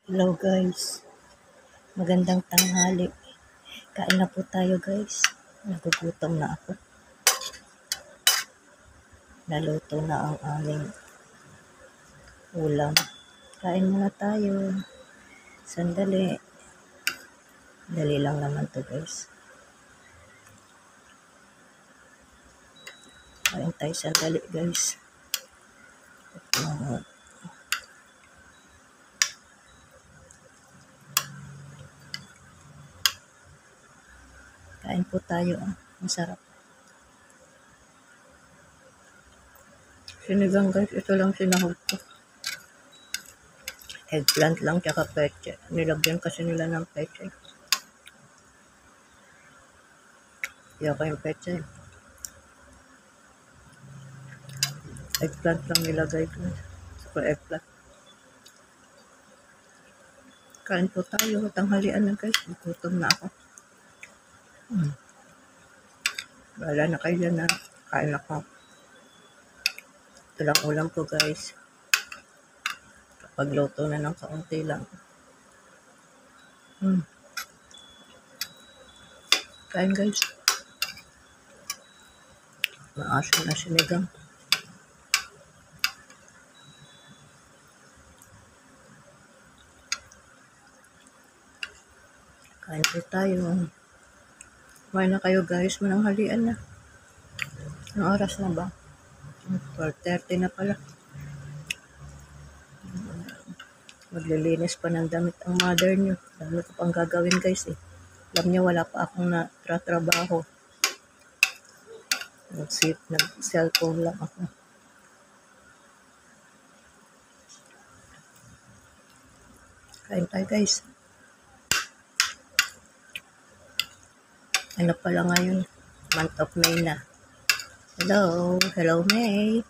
Hello guys, magandang tanghali. Kain na po tayo guys. Nagugutom na ako. Naluto na ang aming ulam. Kain muna tayo. Sandali. Dali lang naman to guys. Kain tayo sandali guys. Kain po tayo. Masarap. Sinigang guys, ito lang sinahog ko. Eggplant lang tsaka peche. Nilagyan kasi nila ng peche. Ayoko yung peche. Eggplant lang nilagay ko. Saka eggplant. Kain po tayo. Tanghalian na guys. Gutom na ako. Wala na kayo dyan na. Kain ako. Ito lang ulam ko guys. Pagluto na ng kaunti lang. Kain guys. Maasim na sinigang. Kain po tayo. Kumain na kayo guys. Mananghalian na. Anong oras na ba? 12:30 na pala. Maglilinis pa ng damit ang mother nyo. Dami ko pang gagawin guys eh. Alam niyo wala pa akong natratrabaho. Nag-cellphone lang ako. Kain tayo guys. Ano pala ngayon? Month of May na. Hello May.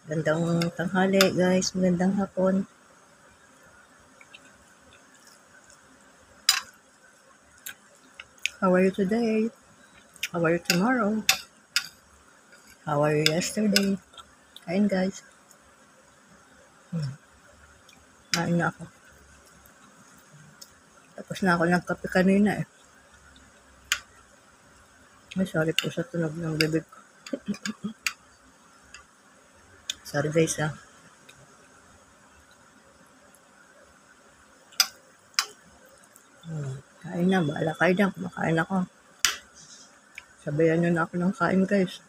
Gandang tanghali guys. Magandang hapon. How are you today? How are you tomorrow? How are you yesterday? Kain guys. Kain na ako. Tapos na ako nagkape kanina eh. Ay, sorry po sa tunog ng bibig ko. Sorry guys ah. Kain na, bahala kayo dyan. Kumakain ako. Sabayan nyo na ako ng kain guys.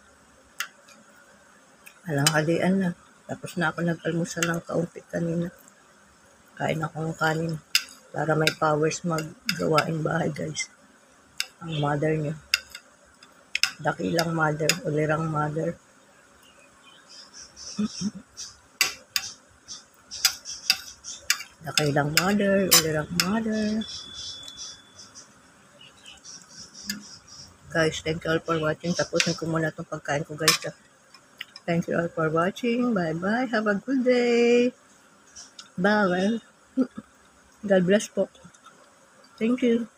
Alang halian na. Tapos na ako nag-almusal ng kaunti kanina. Kain ako ng kanin. Para may powers maggawaing bahay guys. Ang mother nyo. Dakilang mother, ulirang mother. Dakilang mother, ulirang mother. Guys, thank you all for watching. Tapusin ko muna itong pagkain ko guys. Thank you all for watching. Bye-bye. Have a good day. Bye. God bless po. Thank you.